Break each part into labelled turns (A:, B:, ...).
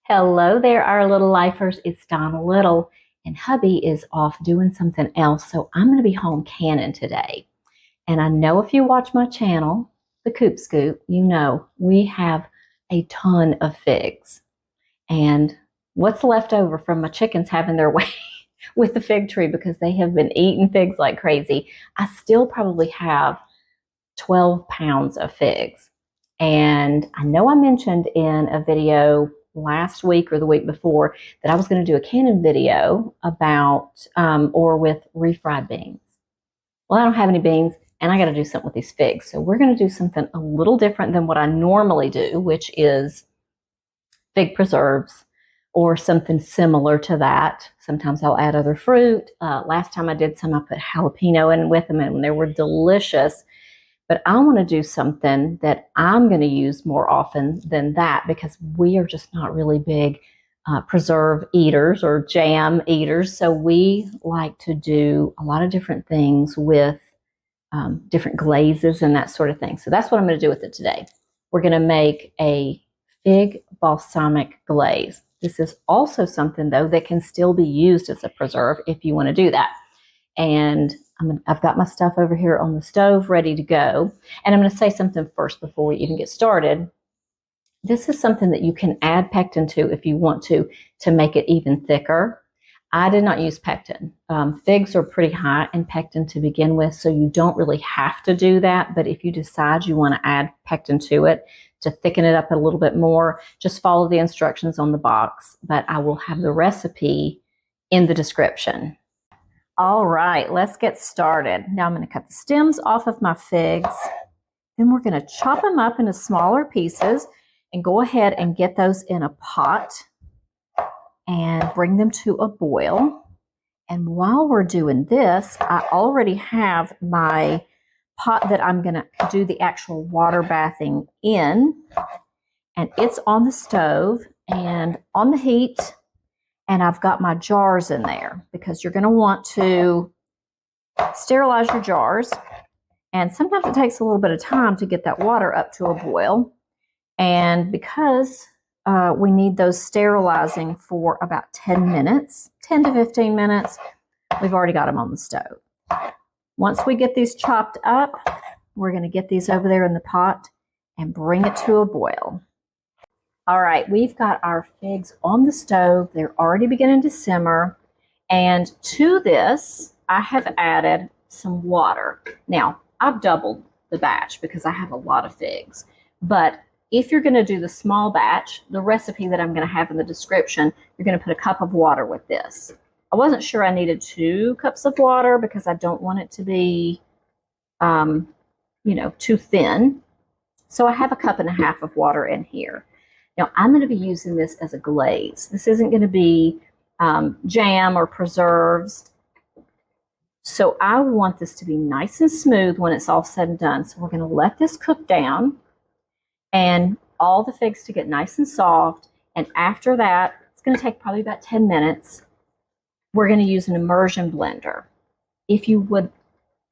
A: Hello there, our little lifers. It's Donna Little, and hubby is off doing something else, so I'm going to be home canning today. And I know if you watch my channel, The Coop Scoop, you know we have a ton of figs. And what's left over from my chickens having their way with the fig tree because they have been eating figs like crazy, I still probably have 12 pounds of figs. And I know I mentioned in a video last week or the week before that I was going to do a canning video about or with refried beans. Well, I don't have any beans and I got to do something with these figs. So we're going to do something a little different than what I normally do, which is fig preserves or something similar to that. Sometimes I'll add other fruit. Last time I did some, I put jalapeno in with them and they were delicious. But I want to do something that I'm going to use more often than that because we are just not really big preserve eaters or jam eaters. So we like to do a lot of different things with different glazes and that sort of thing. So that's what I'm going to do with it today. We're going to make a fig balsamic glaze. This is also something, though, that can still be used as a preserve if you want to do that. And I've got my stuff over here on the stove ready to go. And I'm going to say something first before we even get started. This is something that you can add pectin to if you want to make it even thicker. I did not use pectin. Figs are pretty high in pectin to begin with, so you don't really have to do that. But if you decide you want to add pectin to it to thicken it up a little bit more, just follow the instructions on the box. But I will have the recipe in the description. All right, let's get started. Now I'm going to cut the stems off of my figs. Then we're going to chop them up into smaller pieces and go ahead and get those in a pot and bring them to a boil. And while we're doing this, I already have my pot that I'm going to do the actual water bathing in. And it's on the stove and on the heat. And I've got my jars in there because you're going to want to sterilize your jars. And sometimes it takes a little bit of time to get that water up to a boil. And because we need those sterilizing for about 10 minutes, 10 to 15 minutes, we've already got them on the stove. Once we get these chopped up, we're going to get these over there in the pot and bring it to a boil. All right, we've got our figs on the stove. They're already beginning to simmer. And to this, I have added some water. Now, I've doubled the batch because I have a lot of figs. But if you're going to do the small batch, the recipe that I'm going to have in the description, you're going to put a cup of water with this. I wasn't sure I needed 2 cups of water because I don't want it to be, too thin. So I have a cup and a half of water in here. Now, I'm going to be using this as a glaze. This isn't going to be jam or preserves. So I want this to be nice and smooth when it's all said and done. So we're going to let this cook down and all the figs to get nice and soft. And after that, it's going to take probably about 10 minutes. We're going to use an immersion blender. If you would,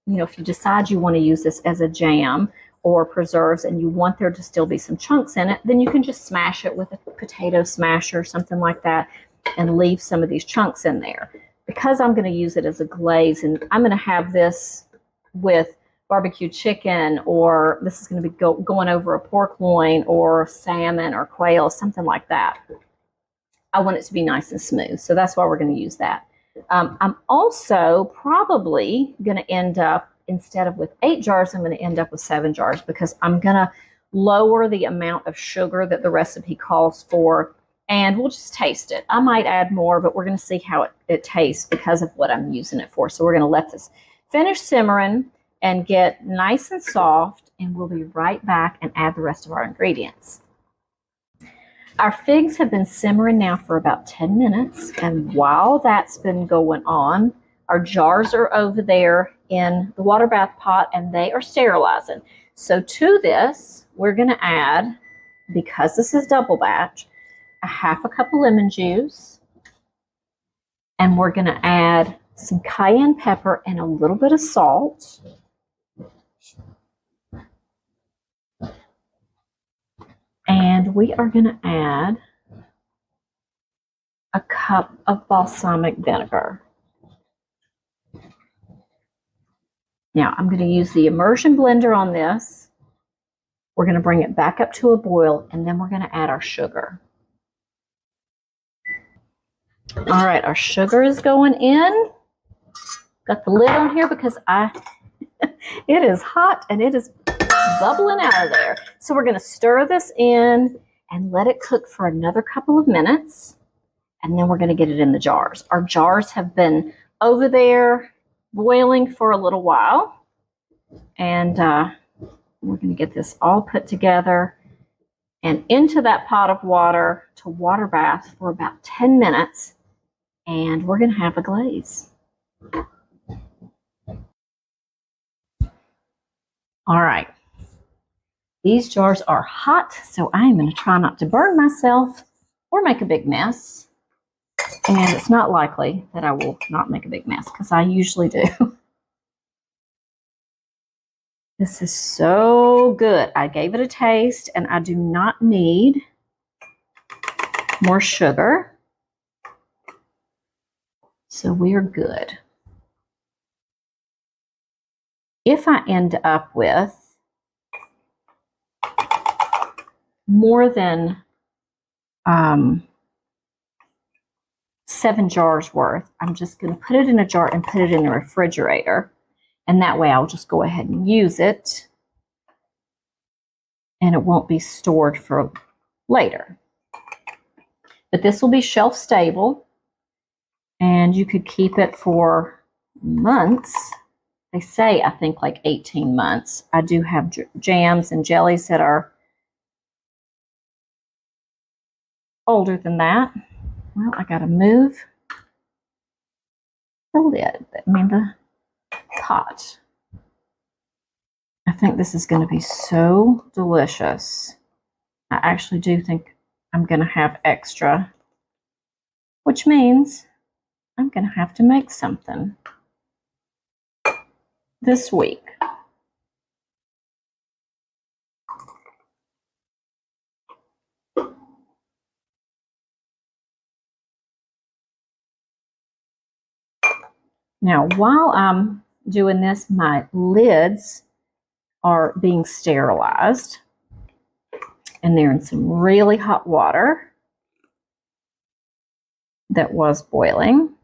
A: if you decide you want to use this as a jam or preserves and you want there to still be some chunks in it, then you can just smash it with a potato smasher or something like that and leave some of these chunks in there. Because I'm going to use it as a glaze and I'm going to have this with barbecue chicken, or this is going to be going over a pork loin or salmon or quail, something like that. I want it to be nice and smooth, so that's why we're going to use that. I'm also probably going to end up, instead of with 8 jars, I'm going to end up with 7 jars because I'm going to lower the amount of sugar that the recipe calls for, and we'll just taste it. I might add more, but we're going to see how it tastes because of what I'm using it for. So we're going to let this finish simmering and get nice and soft, and we'll be right back and add the rest of our ingredients. Our figs have been simmering now for about 10 minutes, and while that's been going on, our jars are over there in the water bath pot, and they are sterilizing. So to this, we're going to add, because this is double batch, a half a cup of lemon juice, and we're going to add some cayenne pepper and a little bit of salt. And we are going to add cup of balsamic vinegar. Now I'm going to use the immersion blender on this. We're going to bring it back up to a boil, and then we're going to add our sugar. All right, our sugar is going in. Got the lid on here because it is hot and it is bubbling out of there. So we're going to stir this in and let it cook for another couple of minutes. And then we're going to get it in the jars. Our jars have been over there boiling for a little while. And we're going to get this all put together and into that pot of water to water bath for about 10 minutes. And we're going to have a glaze. All right. These jars are hot, so I am going to try not to burn myself or make a big mess. And it's not likely that I will not make a big mess because I usually do. This is so good. I gave it a taste and I do not need more sugar. So we are good. If I end up with more than 7 jars worth, I'm just going to put it in a jar and put it in the refrigerator. And that way I'll just go ahead and use it. And it won't be stored for later. But this will be shelf stable. And you could keep it for months. They say, I think, like 18 months. I do have jams and jellies that are older than that. Well, I got to move the lid, the pot. I think this is going to be so delicious. I actually do think I'm going to have extra, which means I'm going to have to make something this week. Now, while I'm doing this, my lids are being sterilized, and they're in some really hot water that was boiling.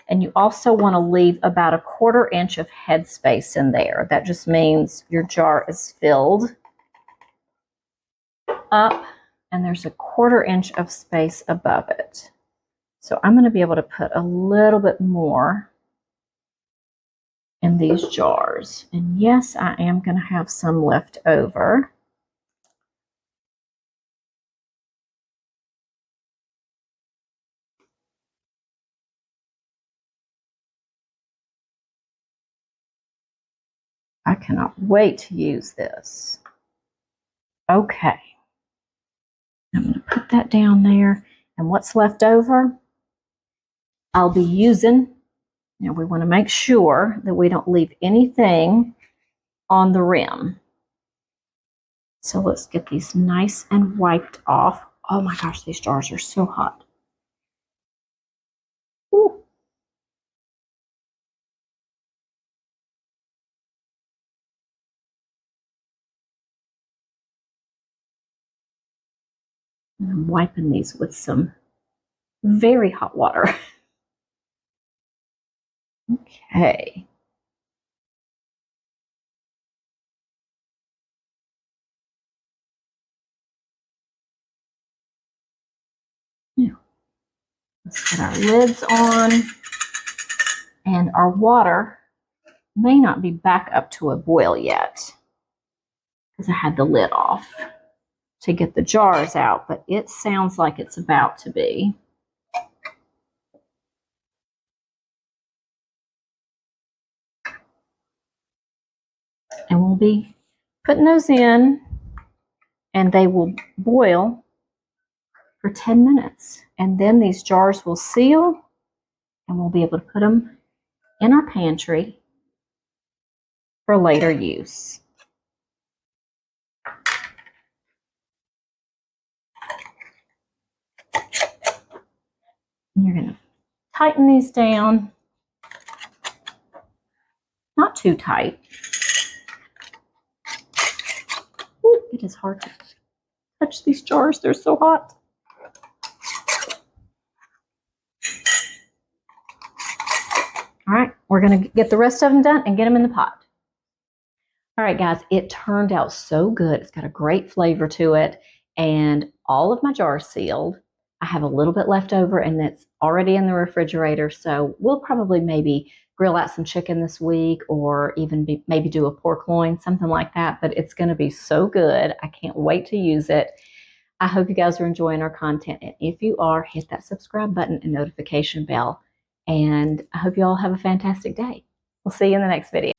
A: And you also want to leave about 1/4 inch of headspace in there. That just means your jar is filled up and there's 1/4 inch of space above it. So I'm going to be able to put a little bit more in these jars. And yes, I am going to have some left over. I cannot wait to use this. Okay. I'm going to put that down there. And what's left over, I'll be using. Now we want to make sure that we don't leave anything on the rim. So let's get these nice and wiped off. Oh my gosh, these jars are so hot. Ooh. And I'm wiping these with some very hot water. Okay. Now, let's get our lids on. And our water may not be back up to a boil yet because I had the lid off to get the jars out, but it sounds like it's about to be. And we'll be putting those in, and they will boil for 10 minutes. And then these jars will seal, and we'll be able to put them in our pantry for later use. You're going to tighten these down. Not too tight. Ooh, it is hard to touch these jars. They're so hot. All right, we're going to get the rest of them done and get them in the pot. All right, guys, it turned out so good. It's got a great flavor to it, and all of my jars sealed. I have a little bit left over, and it's already in the refrigerator, so we'll probably maybe grill out some chicken this week, or even maybe do a pork loin, something like that, but it's going to be so good. I can't wait to use it. I hope you guys are enjoying our content, and if you are, hit that subscribe button and notification bell, and I hope you all have a fantastic day. We'll see you in the next video.